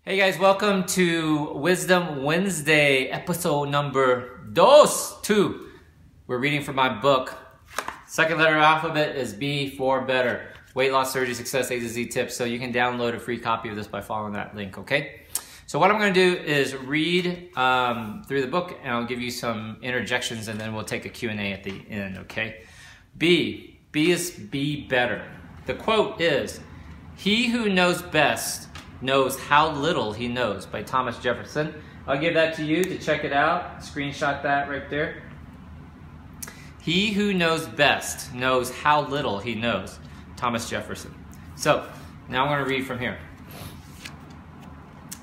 Hey guys, welcome to Wisdom Wednesday, episode number 2. We're reading from my book. Second letter alphabet is B for better. Weight loss, surgery, success, A to Z tips. So you can download a free copy of this by following that link, okay? So what I'm going to do is read through the book, and I'll give you some interjections, and then we'll take a Q&A at the end, okay? B is be better. The quote is, "He who knows best knows how little he knows," by Thomas Jefferson. I'll give that to you to check it out. Screenshot that right there. He who knows best knows how little he knows. Thomas Jefferson. So, now I'm going to read from here.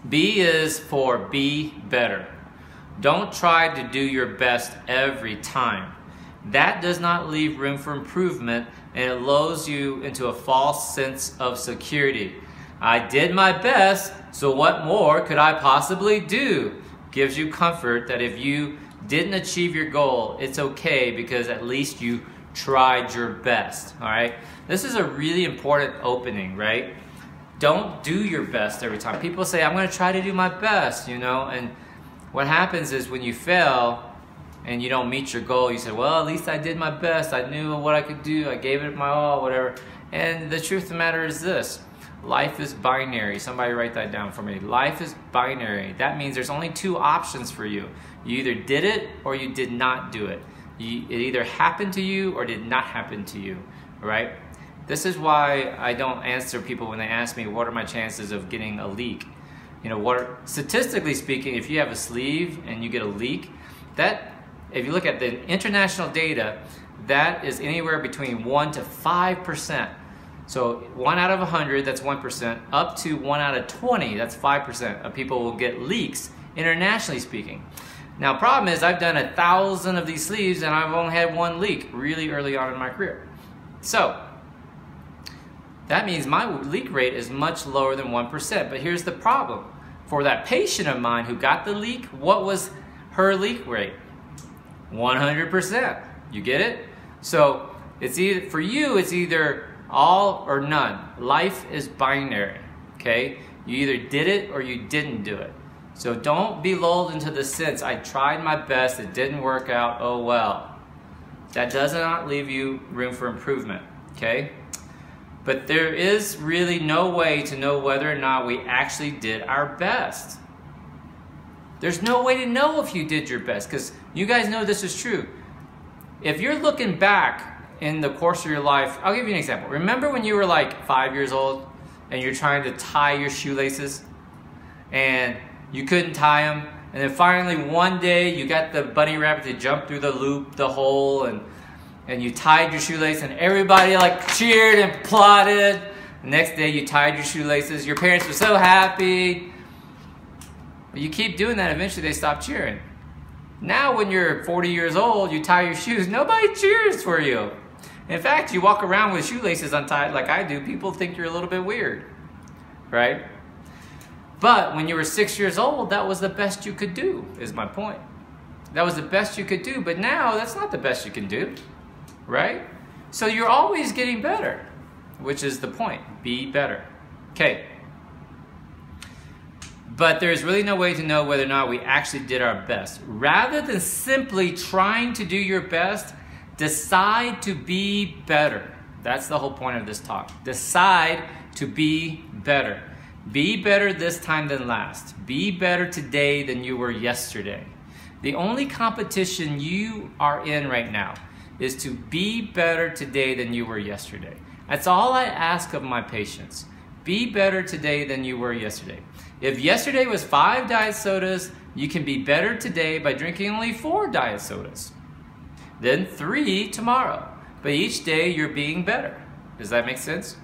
B is for be better. Don't try to do your best every time. That does not leave room for improvement, and it lulls you into a false sense of security. I did my best, so what more could I possibly do? Gives you comfort that if you didn't achieve your goal, it's okay because at least you tried your best, all right? This is a really important opening, right? Don't do your best every time. People say, I'm gonna try to do my best, you know? And what happens is when you fail and you don't meet your goal, you say, well, at least I did my best. I knew what I could do. I gave it my all, whatever. And the truth of the matter is this. Life is binary. Somebody write that down for me. Life is binary. That means there's only two options for you. You either did it or you did not do it. It either happened to you or did not happen to you, right? This is why I don't answer people when they ask me, what are my chances of getting a leak? You know, statistically speaking, if you have a sleeve and you get a leak, that, if you look at the international data, that is anywhere between 1 to 5%. So 1 out of 100, that's 1%, up to 1 out of 20, that's 5% of people will get leaks, internationally speaking. Now, problem is I've done 1,000 of these sleeves and I've only had 1 leak really early on in my career. So that means my leak rate is much lower than 1%. But here's the problem. For that patient of mine who got the leak, what was her leak rate? 100%. You get it? So it's either, for you, it's either all or none. Life is binary, okay? You either did it or you didn't do it. So don't be lulled into the sense, I tried my best, it didn't work out, oh well. That does not leave you room for improvement, okay? But there is really no way to know whether or not we actually did our best. There's no way to know if you did your best, because you guys know this is true. If you're looking back in the course of your life, I'll give you an example. Remember when you were like 5 years old and you're trying to tie your shoelaces and you couldn't tie them, and then finally one day you got the bunny rabbit to jump through the loop, the hole, and you tied your shoelace and everybody like cheered and applauded. The next day you tied your shoelaces, your parents were so happy. But you keep doing that, eventually they stop cheering. Now when you're 40 years old, you tie your shoes, nobody cheers for you. In fact, you walk around with shoelaces untied like I do, people think you're a little bit weird, right? But when you were 6 years old, that was the best you could do, is my point. That was the best you could do, but now that's not the best you can do, right? So you're always getting better, which is the point, be better. Okay. But there's really no way to know whether or not we actually did our best. Rather than simply trying to do your best, decide to be better. That's the whole point of this talk. Decide to be better. Be better this time than last. Be better today than you were yesterday. The only competition you are in right now is to be better today than you were yesterday. That's all I ask of my patients. Be better today than you were yesterday. If yesterday was 5 diet sodas, you can be better today by drinking only 4 diet sodas. Then 3 tomorrow. But each day you're being better. Does that make sense?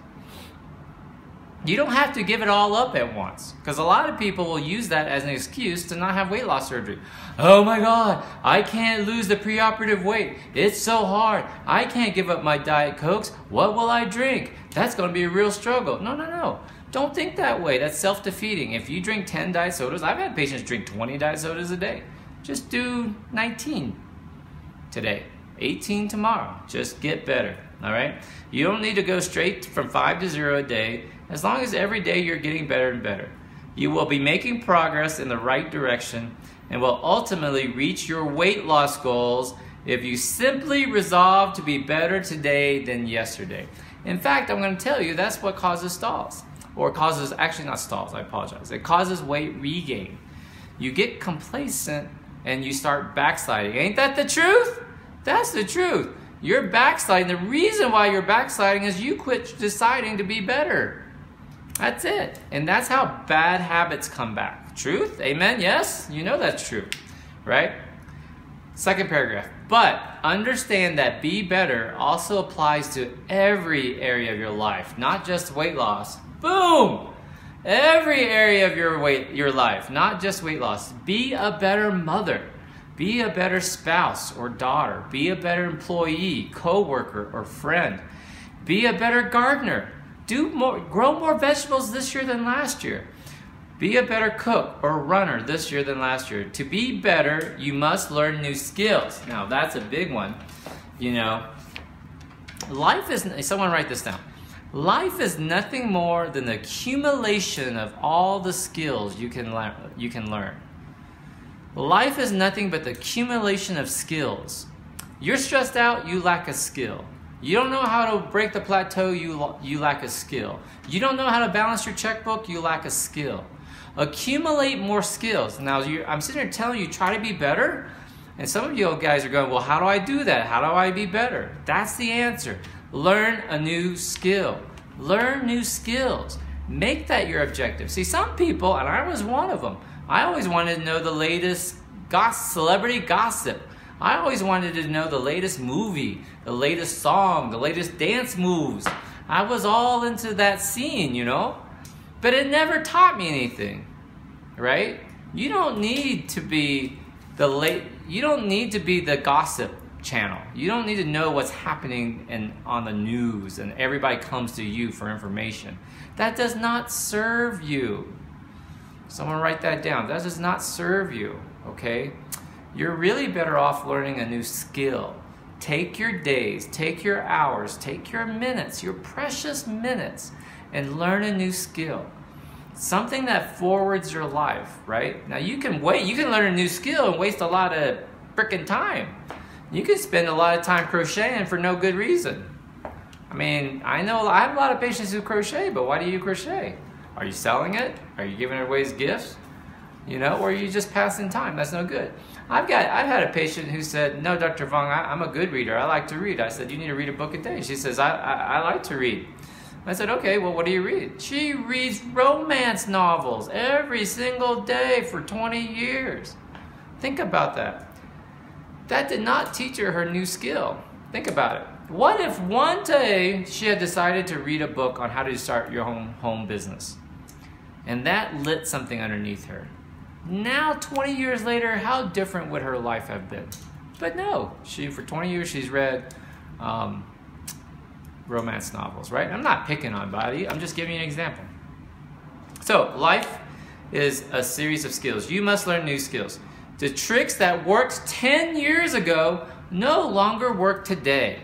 You don't have to give it all up at once, because a lot of people will use that as an excuse to not have weight loss surgery. Oh my God, I can't lose the preoperative weight. It's so hard. I can't give up my Diet Cokes. What will I drink? That's going to be a real struggle. No. Don't think that way. That's self-defeating. If you drink 10 diet sodas, I've had patients drink 20 diet sodas a day. Just do 19 today, 18 tomorrow. Just get better, all right? You don't need to go straight from 5 to 0 a day, as long as every day you're getting better and better. You will be making progress in the right direction and will ultimately reach your weight loss goals if you simply resolve to be better today than yesterday. In fact, I'm going to tell you that's what causes stalls. Or causes, actually not stalls, I apologize. It causes weight regain. You get complacent and you start backsliding. Ain't that the truth? That's the truth. You're backsliding. The reason why you're backsliding is you quit deciding to be better. That's it. And that's how bad habits come back. Truth? Amen? Yes? You know that's true. Right? Second paragraph. But understand that be better also applies to every area of your life, not just weight loss. Boom! Every area of your life, not just weight loss. Be a better mother. Be a better spouse or daughter. Be a better employee, coworker, or friend. Be a better gardener. Grow more vegetables this year than last year. Be a better cook or runner this year than last year. To be better, you must learn new skills. Now, that's a big one. You know, life is, someone write this down. Life is nothing more than the accumulation of all the skills you can learn. Life is nothing but the accumulation of skills. You're stressed out, you lack a skill. You don't know how to break the plateau, you lack a skill. You don't know how to balance your checkbook, you lack a skill. Accumulate more skills. Now, I'm sitting here telling you, try to be better. And some of you guys are going, well, how do I do that? How do I be better? That's the answer. Learn a new skill. Learn new skills. Make that your objective. See, some people, and I was one of them, I always wanted to know the latest celebrity gossip. I always wanted to know the latest movie, the latest song, the latest dance moves. I was all into that scene, you know? But it never taught me anything, right? You don't need to be the gossip channel. You don't need to know what's happening on the news and everybody comes to you for information. That does not serve you. Someone write that down. That does not serve you, okay? You're really better off learning a new skill. Take your days, take your hours, take your minutes, your precious minutes, and learn a new skill. Something that forwards your life, right? Now you can learn a new skill and waste a lot of frickin' time. You can spend a lot of time crocheting for no good reason. I mean, I have a lot of patients who crochet, but why do you crochet? Are you selling it? Are you giving it away as gifts? You know, or are you just passing time? That's no good. I've had a patient who said, no, Dr. Vuong, I'm a good reader. I like to read. I said, you need to read a book a day. She says, I like to read. I said, okay, well, what do you read? She reads romance novels every single day for 20 years. Think about that. That did not teach her new skill. Think about it. What if one day she had decided to read a book on how to start your home business? And that lit something underneath her. Now, 20 years later, how different would her life have been? But no, for 20 years, she's read romance novels, right? I'm not picking on anybody. I'm just giving you an example. So, life is a series of skills. You must learn new skills. The tricks that worked 10 years ago no longer work today.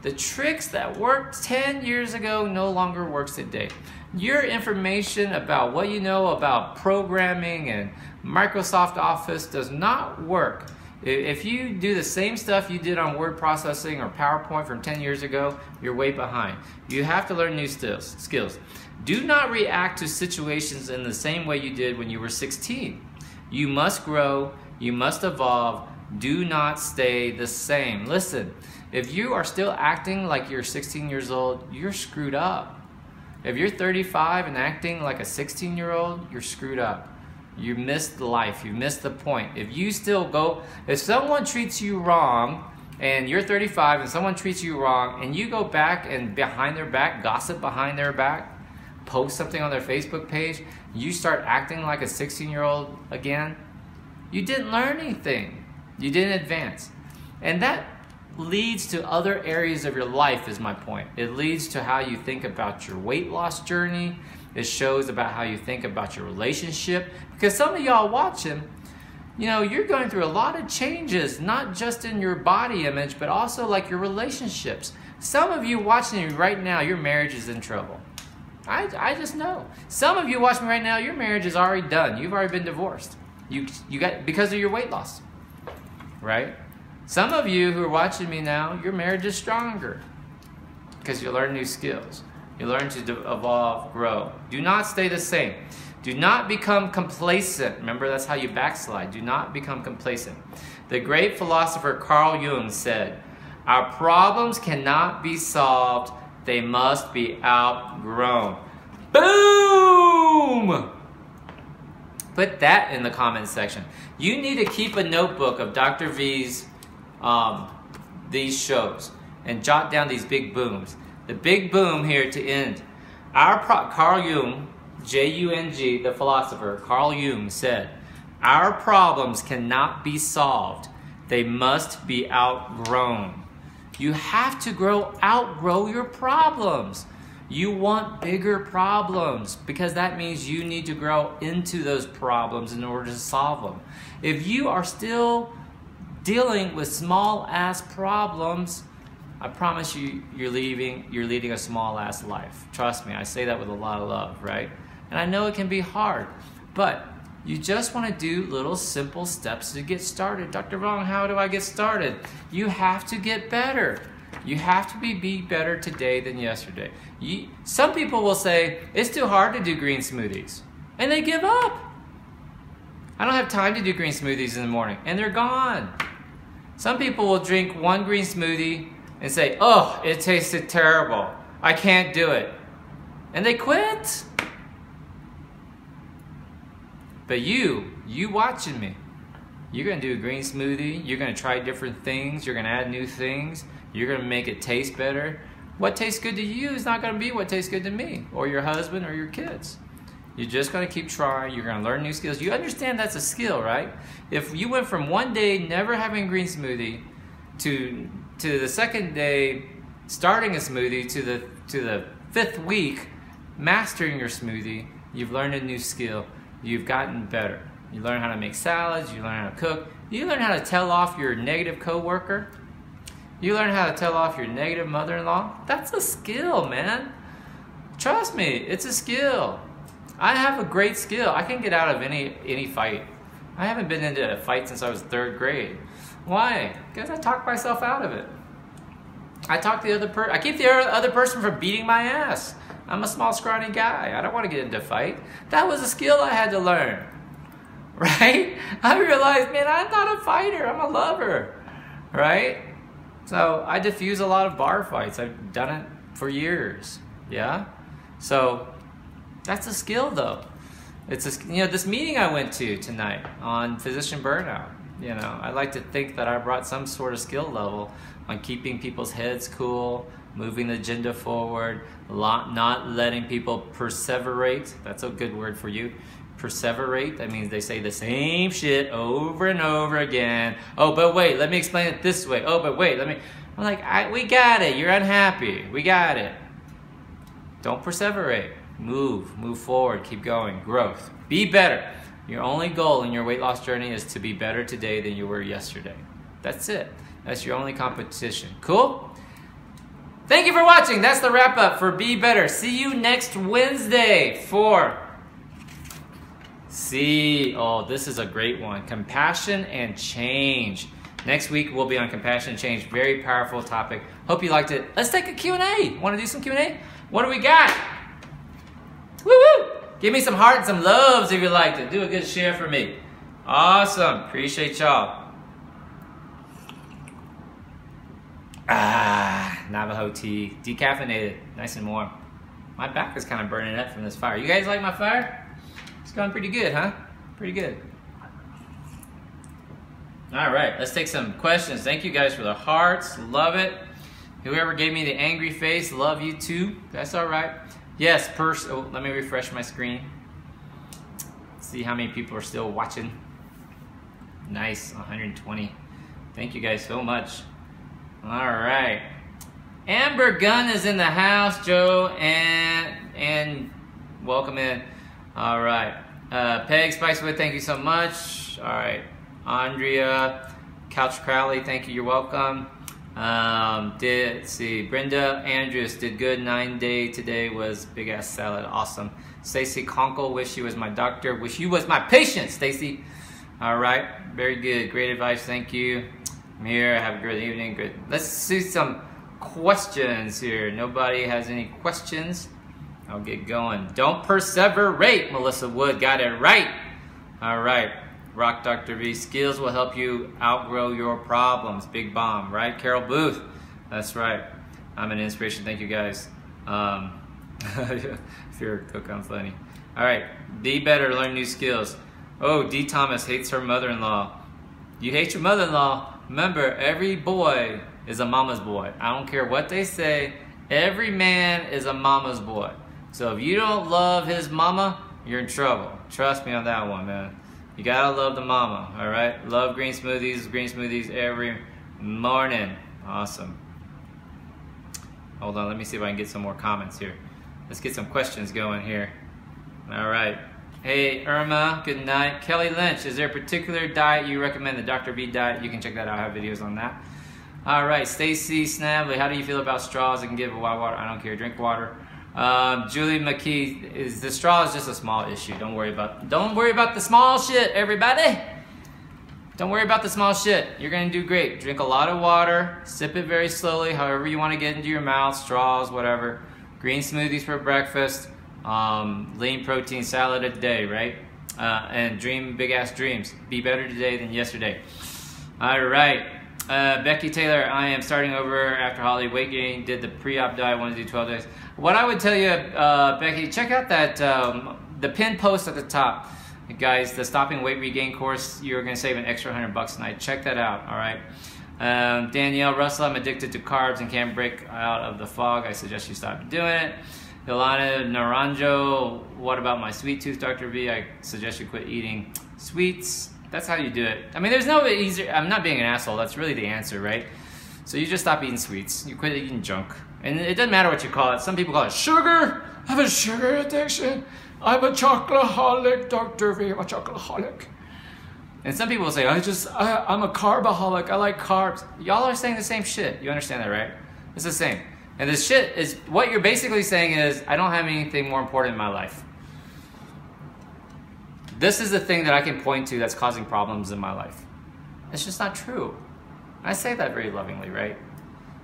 The tricks that worked 10 years ago no longer works today. Your information about what you know about programming and Microsoft Office does not work. If you do the same stuff you did on word processing or PowerPoint from 10 years ago, you're way behind. You have to learn new skills. Do not react to situations in the same way you did when you were 16. You must grow. You must evolve. Do not stay the same. Listen, if you are still acting like you're 16 years old, you're screwed up. If you're 35 and acting like a 16-year-old, you're screwed up. You missed life. You missed the point. If someone treats you wrong and you're 35 and someone treats you wrong and you go back and behind their back, gossip behind their back, post something on their Facebook page, you start acting like a 16-year-old again, you didn't learn anything. You didn't advance. And that leads to other areas of your life is my point. It leads to how you think about your weight loss journey. It shows about how you think about your relationship. Because some of y'all watching, you know, you're going through a lot of changes, not just in your body image, but also like your relationships. Some of you watching me right now, your marriage is in trouble. I just know. Some of you watching me right now, your marriage is already done. You've already been divorced. You got because of your weight loss, right? Some of you who are watching me now, your marriage is stronger because you learn new skills. You learn to evolve, grow. Do not stay the same. Do not become complacent. Remember, that's how you backslide. Do not become complacent. The great philosopher Carl Jung said, "Our problems cannot be solved. They must be outgrown." Boom! Put that in the comments section. You need to keep a notebook of Dr. V's these shows and jot down these big booms. The big boom here to end. Carl Jung, J-U-N-G, the philosopher, Carl Jung said, "Our problems cannot be solved. They must be outgrown." You have to outgrow your problems. You want bigger problems because that means you need to grow into those problems in order to solve them. If you are still dealing with small-ass problems, I promise you, you're leading a small-ass life. Trust me, I say that with a lot of love, right? And I know it can be hard, but you just want to do little simple steps to get started. Dr. Vuong, how do I get started? You have to get better. You have to be better today than yesterday. Some people will say, it's too hard to do green smoothies, and they give up. I don't have time to do green smoothies in the morning, and they're gone. Some people will drink one green smoothie and say, oh, it tasted terrible. I can't do it. And they quit. But you watching me, you're going to do a green smoothie. You're going to try different things. You're going to add new things. You're going to make it taste better. What tastes good to you is not going to be what tastes good to me or your husband or your kids. You're just going to keep trying. You're going to learn new skills. You understand that's a skill, right? If you went from one day never having a green smoothie to the second day starting a smoothie to the 5th week mastering your smoothie, you've learned a new skill. You've gotten better. You learn how to make salads. You learn how to cook. You learn how to tell off your negative coworker. You learn how to tell off your negative mother-in-law. That's a skill, man. Trust me, it's a skill. I have a great skill. I can get out of any fight. I haven't been into a fight since I was 3rd grade. Why? Because I talk myself out of it. I keep the other person from beating my ass. I'm a small, scrawny guy. I don't want to get into a fight. That was a skill I had to learn. Right? I realized, man, I'm not a fighter. I'm a lover. Right? So I diffuse a lot of bar fights. I've done it for years. Yeah? So that's a skill, though. It's this meeting I went to tonight on physician burnout. I like to think that I brought some sort of skill level on keeping people's heads cool, moving the agenda forward, not letting people perseverate. That's a good word for you. Perseverate, that means they say the same shit over and over again. Oh, but wait, let me explain it this way. Oh, but wait, I'm like, we got it. You're unhappy. We got it. Don't perseverate. Move forward, keep going. Growth. Be better. Your only goal in your weight loss journey is to be better today than you were yesterday. That's it. That's your only competition. Cool? Thank you for watching. That's the wrap up for Be Better. See you next Wednesday for this is a great one. Compassion and change. Next week we'll be on compassion and change. Very powerful topic. Hope you liked it. Let's take a Q&A. Want to do some Q&A? What do we got? Woo-woo! Give me some heart and some loves if you liked it. Do a good share for me. Awesome. Appreciate y'all. Navajo tea. Decaffeinated. Nice and warm. My back is kind of burning up from this fire. You guys like my fire? It's going pretty good, huh? Pretty good. All right. Let's take some questions. Thank you guys for the hearts. Love it. Whoever gave me the angry face, love you too. That's all right. Yes, let me refresh my screen. See how many people are still watching. Nice, 120. Thank you guys so much. All right. Amber Gunn is in the house, Joe, and welcome in. All right. Peg Spicewood, thank you so much. All right. Andrea Couch Crowley, thank you. You're welcome. Let's see, Brenda Andrews did good. 9-day today was big ass salad. Awesome. Stacy Conkle, wish you was my doctor. Wish you was my patient, Stacy. All right, very good. Great advice. Thank you. I'm here. Have a great evening. Good. Let's see some questions here. Nobody has any questions? I'll get going. Don't perseverate. Melissa Wood got it right. All right. Rock Dr. V. Skills will help you outgrow your problems. Big bomb, right? Carol Booth. That's right. I'm an inspiration. Thank you, guys. If you're a cook, I'm funny. All right. Be better. Learn new skills. Oh, D. Thomas hates her mother-in-law. You hate your mother-in-law. Remember, every boy is a mama's boy. I don't care what they say. Every man is a mama's boy. So if you don't love his mama, you're in trouble. Trust me on that one, man. You gotta love the mama, all right? Love green smoothies every morning. Awesome. Hold on, let me see if I can get some more comments here. Let's get some questions going here. All right. Hey, Irma, good night. Kelly Lynch, is there a particular diet you recommend, the Dr. V diet? You can check that out, I have videos on that. All right, Stacy Snavely, how do you feel about straws? I can give a wild water, I don't care, drink water. Julie McKee, is the straw is just a small issue. Don't worry about the small shit, everybody. Don't worry about the small shit. You're gonna do great. Drink a lot of water, sip it very slowly, however you want to get into your mouth, straws, whatever. Green smoothies for breakfast, lean protein salad a day, right? And dream big ass dreams. Be better today than yesterday. All right. Becky Taylor, I am starting over after holiday weight gain. Did the pre-op diet, want to do 12 days. What I would tell you, Becky, check out that the pinned post at the top. Guys, the Stopping Weight Regain course, you're going to save an extra $100 tonight. Check that out, all right? Danielle Russell, I'm addicted to carbs and can't break out of the fog. I suggest you stop doing it. Ilana Naranjo, what about my sweet tooth, Dr. V? I suggest you quit eating sweets. That's how you do it. I mean, there's no easier, I'm not being an asshole, that's really the answer, right? So you just stop eating sweets, you quit eating junk. And it doesn't matter what you call it. Some people call it sugar. I have a sugar addiction. I'm a chocoholic, Dr. V, I'm a chocoholic. And some people will say, I'm a carbaholic, I like carbs. Y'all are saying the same shit. You understand that, right? It's the same. And this shit is, what you're basically saying is, I don't have anything more important in my life. This is the thing that I can point to that's causing problems in my life. It's just not true. I say that very lovingly, right?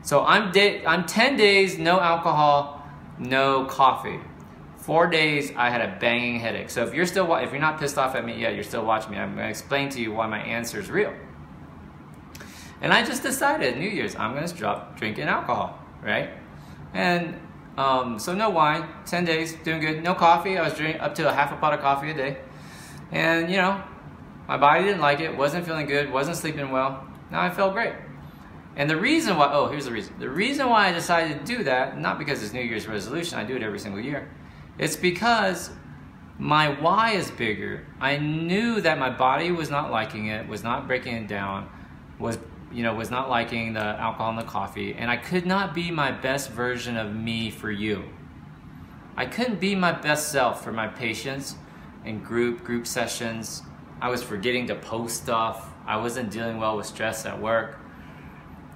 So I'm 10 days, no alcohol, no coffee. 4 days, I had a banging headache. So if you're not pissed off at me yet, you're still watching me. I'm going to explain to you why my answer is real. And I just decided, New Year's, I'm going to stop drinking alcohol, right? And so no wine, 10 days, doing good. No coffee. I was drinking up to a half a pot of coffee a day. And, you know, my body didn't like it, wasn't feeling good, wasn't sleeping well. Now I felt great. And the reason why, oh, here's the reason. The reason why I decided to do that, not because it's New Year's resolution, I do it every single year. It's because my why is bigger. I knew that my body was not liking it, was not breaking it down, was not liking the alcohol and the coffee, and I could not be my best version of me for you. I couldn't be my best self for my patients in group sessions. I was forgetting to post stuff. I wasn't dealing well with stress at work.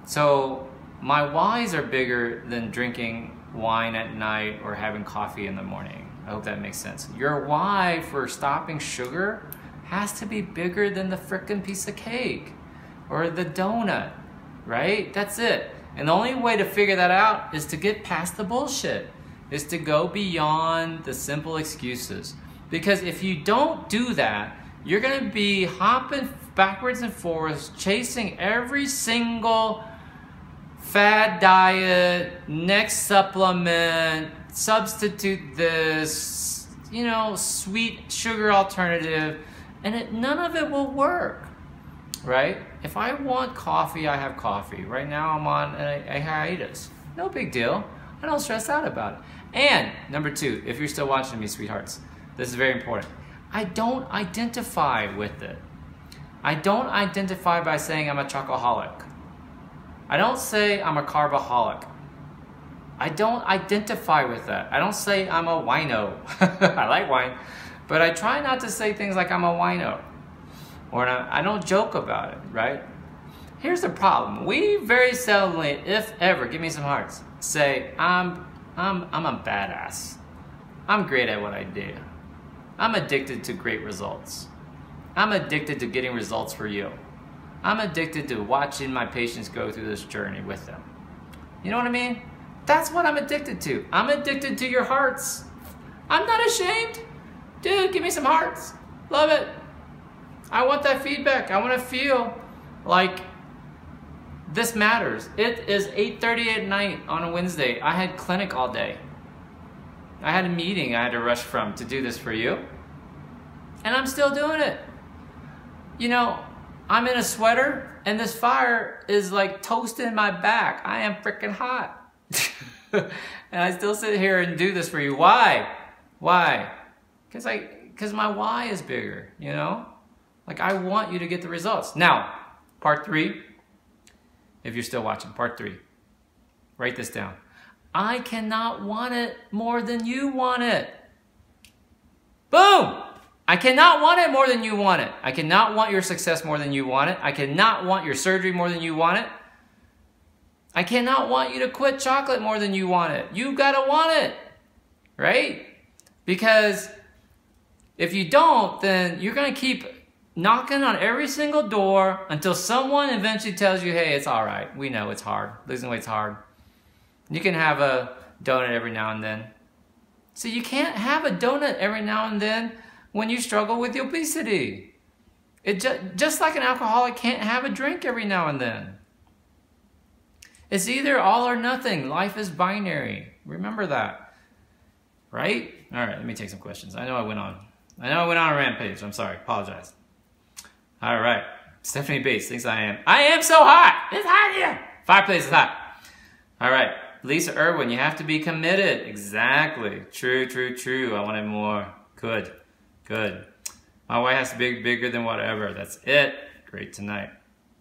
So my whys are bigger than drinking wine at night or having coffee in the morning. I hope that makes sense. Your why for stopping sugar has to be bigger than the frickin' piece of cake or the donut, right? That's it. And the only way to figure that out is to get past the bullshit, is to go beyond the simple excuses. Because if you don't do that, you're gonna be hopping backwards and forwards, chasing every single fad diet, next supplement, substitute this, sweet sugar alternative, and none of it will work, right? If I want coffee, I have coffee. Right now I'm on a hiatus. No big deal. I don't stress out about it. And number 2, if you're still watching me, sweethearts, this is very important. I don't identify with it. I don't identify by saying I'm a chocoholic. I don't say I'm a carbaholic. I don't identify with that. I don't say I'm a wino. I like wine, but I try not to say things like I'm a wino. Or I don't joke about it, right? here's the problem. We very seldomly, if ever, give me some hearts, say, I'm a badass. I'm great at what I do. I'm addicted to great results. I'm addicted to getting results for you. I'm addicted to watching my patients go through this journey with them. You know what I mean? That's what I'm addicted to. I'm addicted to your hearts. I'm not ashamed. Dude, give me some hearts. Love it. I want that feedback. I want to feel like this matters. It is 8:30 at night on a Wednesday. I had clinic all day. I had a meeting I had to rush from to do this for you. And I'm still doing it. You know, I'm in a sweater and this fire is like toasting my back. I am freaking hot. And I still sit here and do this for you. Why? Why? Because my why is bigger, you know? Like, I want you to get the results. Now, part 3, if you're still watching, part 3. Write this down. I cannot want it more than you want it. Boom! I cannot want it more than you want it. I cannot want your success more than you want it. I cannot want your surgery more than you want it. I cannot want you to quit chocolate more than you want it. You gotta want it, right? Because if you don't, then you're gonna keep knocking on every single door until someone eventually tells you, hey, it's all right. We know it's hard. Losing weight's hard. You can have a donut every now and then. So you can't have a donut every now and then when you struggle with obesity. Just like an alcoholic can't have a drink every now and then. It's either all or nothing. Life is binary. Remember that. Right? All right, let me take some questions. I know I went on a rampage. I'm sorry. Apologize. All right. Stephanie Bates thinks I am so hot. It's hot here. Fireplace is hot. All right. Lisa Irwin, you have to be committed. Exactly. True, true, true. I wanted more. Good. Good. My wife has to be bigger than whatever. That's it. Great tonight.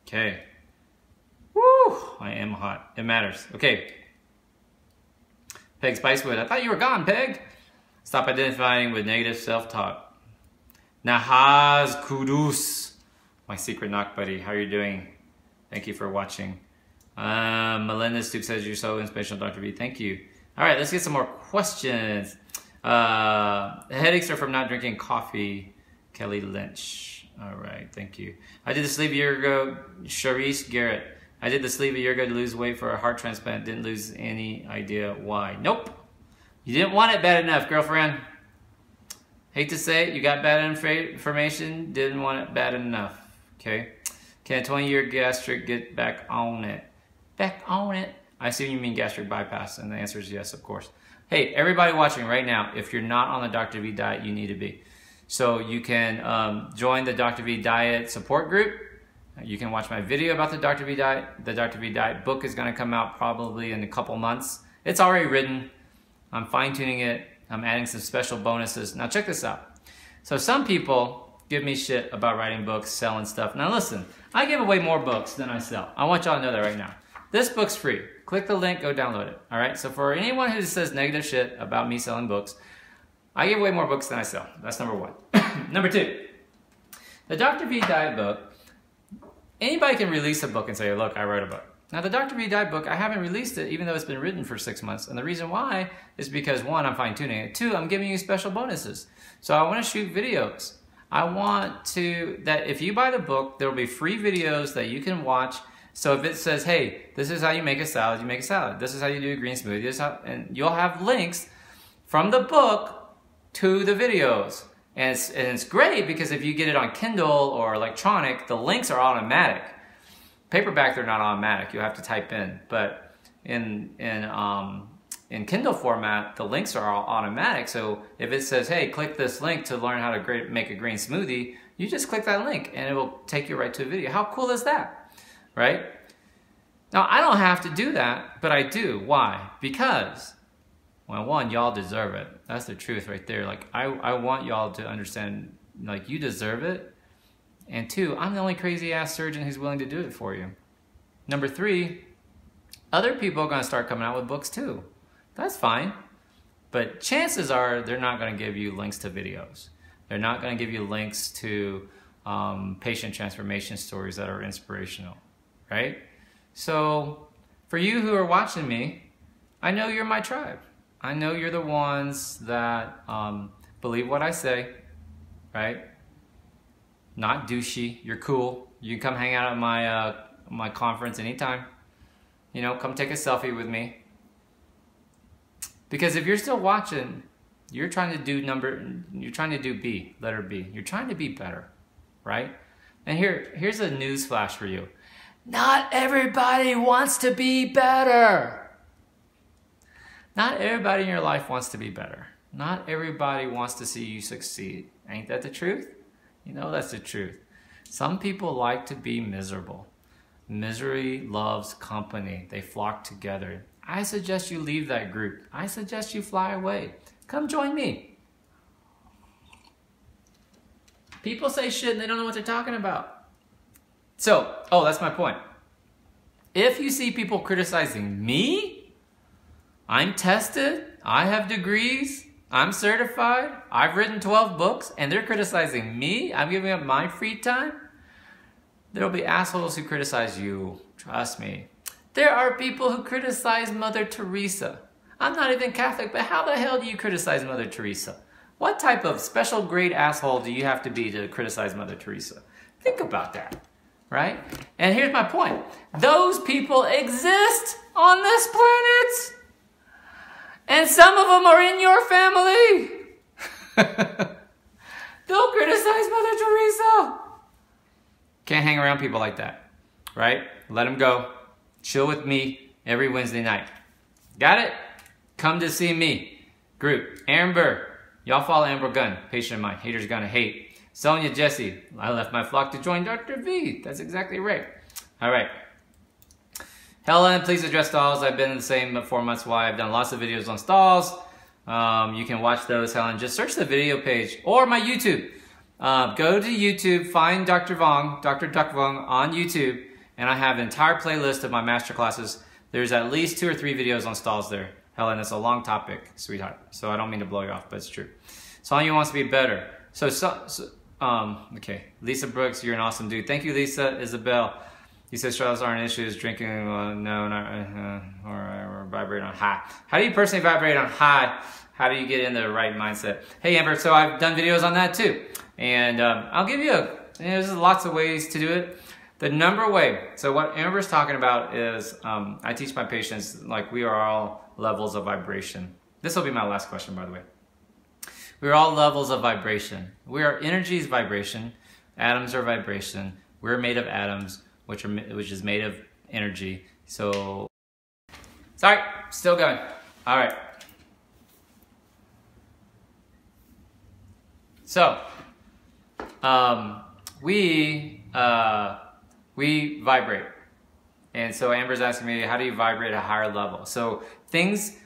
Okay. Woo! I am hot. It matters. Okay. Peg Spicewood. I thought you were gone, Peg. Stop identifying with negative self-talk. Nahaz Kudus. My secret knock buddy. How are you doing? Thank you for watching. Melinda Stoop says you're so inspirational, Dr. V. Thank you. All right, let's get some more questions. Headaches are from not drinking coffee. Kelly Lynch. All right, thank you. I did the sleeve a year ago. Charisse Garrett. I did the sleeve a year ago to lose weight for a heart transplant. Didn't lose any idea why. Nope. You didn't want it bad enough, girlfriend. Hate to say it, you got bad information. Didn't want it bad enough. Okay. Can a 20-year gastric get back on it? Back on it. I assume you mean gastric bypass, and the answer is yes, of course. Hey, everybody watching right now, if you're not on the Dr. V diet, you need to be. So you can join the Dr. V diet support group. You can watch my video about the Dr. V diet. The Dr. V diet book is going to come out probably in a couple months. It's already written. I'm fine-tuning it. I'm adding some special bonuses. Now check this out. So some people give me shit about writing books, selling stuff. Now listen, I give away more books than I sell. I want y'all to know that right now. This book's free. Click the link, go download it. All right? So for anyone who says negative shit about me selling books, I give away more books than I sell. That's number 1. Number 2, the Dr. V diet book, anybody can release a book and say, look, I wrote a book. Now the Dr. V diet book, I haven't released it even though it's been written for 6 months. And the reason why is because 1, I'm fine-tuning it. 2, I'm giving you special bonuses. So I want to shoot videos. I want to, that if you buy the book, there will be free videos that you can watch. So if it says, hey, this is how you make a salad, you make a salad. This is how you do a green smoothie. This is how, and you'll have links from the book to the videos. And it's great because if you get it on Kindle or electronic, the links are automatic. Paperback, they're not automatic. You have to type in. But in Kindle format, the links are all automatic. So if it says, hey, click this link to learn how to make a green smoothie, you just click that link and it will take you right to a video. How cool is that? Right? Now, I don't have to do that, but I do. Why? Because, well, 1, y'all deserve it. That's the truth right there. Like, I want y'all to understand, like, you deserve it. And 2, I'm the only crazy-ass surgeon who's willing to do it for you. Number 3, other people are going to start coming out with books too. That's fine. But chances are they're not going to give you links to videos. They're not going to give you links to patient transformation stories that are inspirational. right? So for you who are watching me, I know you're my tribe. I know you're the ones that believe what I say, right? Not douchey. You're cool. You can come hang out at my conference anytime. You know, come take a selfie with me. Because if you're still watching, you're trying to do B, letter B. You're trying to be better, right? And here's a news flash for you. Not everybody wants to be better. Not everybody in your life wants to be better. Not everybody wants to see you succeed. Ain't that the truth? You know that's the truth. Some people like to be miserable. Misery loves company. They flock together. I suggest you leave that group. I suggest you fly away. Come join me. People say shit and they don't know what they're talking about. So, that's my point. If you see people criticizing me, I'm tested, I have degrees, I'm certified, I've written 12 books, and they're criticizing me, I'm giving up my free time, there'll be assholes who criticize you, trust me. There are people who criticize Mother Teresa. I'm not even Catholic, but how the hell do you criticize Mother Teresa? What type of special grade asshole do you have to be to criticize Mother Teresa? Think about that, right? And here's my point. Those people exist on this planet. And some of them are in your family. They'll criticize Mother Teresa. Can't hang around people like that, right? Let them go. Chill with me every Wednesday night. Got it? Come to see me. Group. Amber. Y'all follow Amber Gunn. Patient of mine. Haters gonna hate. Sonia Jesse. I left my flock to join Dr. V. That's exactly right. All right. Helen, please address stalls. I've been in the same 4 months why I've done lots of videos on stalls. You can watch those, Helen. Just search the video page or my YouTube. Go to YouTube, find Dr. Vuong, Dr. Duck Vuong on YouTube, and I have an entire playlist of my master classes. There's at least 2 or 3 videos on stalls there. Helen, it's a long topic, sweetheart. So I don't mean to blow you off, but it's true. Sonia wants to be better. Okay. Lisa Brooks, you're an awesome dude. Thank you, Lisa. Isabel. He says struggles aren't issues. Drinking, no, not, or vibrate on high. How do you personally vibrate on high? How do you get in the right mindset? Hey, Amber, so I've done videos on that too. And I'll give you there's lots of ways to do it. The number way, so what Amber's talking about is, I teach my patients, like we are all levels of vibration. This will be my last question, by the way. We're all levels of vibration. We are energy's vibration. Atoms are vibration. We're made of atoms, which is made of energy. So, sorry, still going. All right. So, we vibrate. And so Amber's asking me, how do you vibrate at a higher level? So things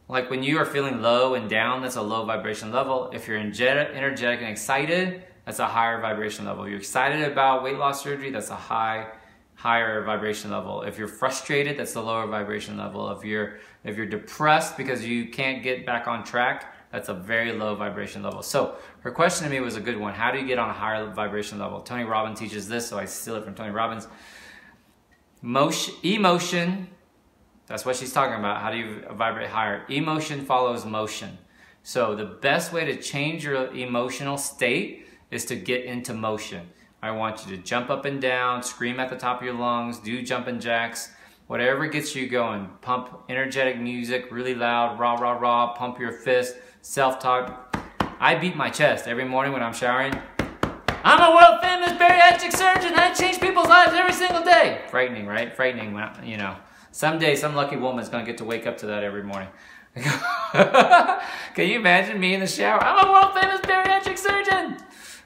like when you are feeling low and down, that's a low vibration level. If you're energetic and excited, that's a higher vibration level. If you're excited about weight loss surgery, that's a higher vibration level. If you're frustrated, that's the lower vibration level. If you're depressed because you can't get back on track, that's a very low vibration level. So her question to me was a good one. How do you get on a higher vibration level? Tony Robbins teaches this, so I steal it from Tony Robbins. Emotion, that's what she's talking about. How do you vibrate higher? Emotion follows motion. So the best way to change your emotional state is to get into motion. I want you to jump up and down, scream at the top of your lungs, do jumping jacks, whatever gets you going. Pump energetic music really loud, rah, rah, rah, pump your fist, self-talk. I beat my chest every morning when I'm showering. I'm a world famous bariatric surgeon. I change people's lives every single day. Frightening, right? Frightening, you know. Someday some lucky woman's gonna get to wake up to that every morning. Can you imagine me in the shower? I'm a world famous bariatric surgeon.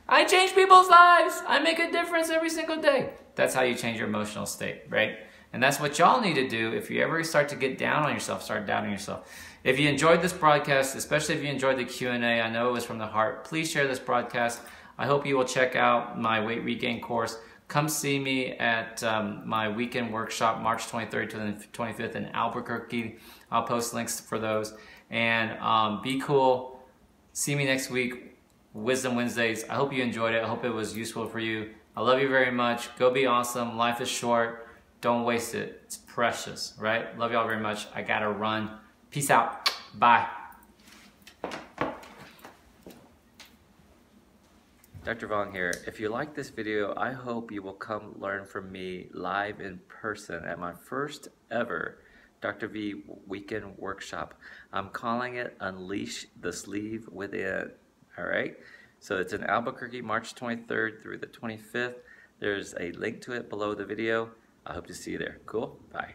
I change people's lives. I make a difference every single day. That's how you change your emotional state, right? And that's what y'all need to do. If you ever start to get down on yourself, start doubting yourself. If you enjoyed this broadcast, especially if you enjoyed the Q&A, I know it was from the heart, please share this broadcast. I hope you will check out my weight regain course. Come see me at my weekend workshop, March 23rd to the 25th in Albuquerque. I'll post links for those. And be cool. See me next week, Wisdom Wednesdays. I hope you enjoyed it. I hope it was useful for you. I love you very much. Go be awesome. Life is short. Don't waste it. It's precious, right? Love y'all very much. I gotta run. Peace out. Bye. Dr. Vuong here. If you like this video, I hope you will come learn from me live in person at my first ever Dr. V weekend workshop. I'm calling it Unleash the Sleeve Within. All right? So it's in Albuquerque, March 23rd through the 25th. There's a link to it below the video. I hope to see you there. Cool? Bye.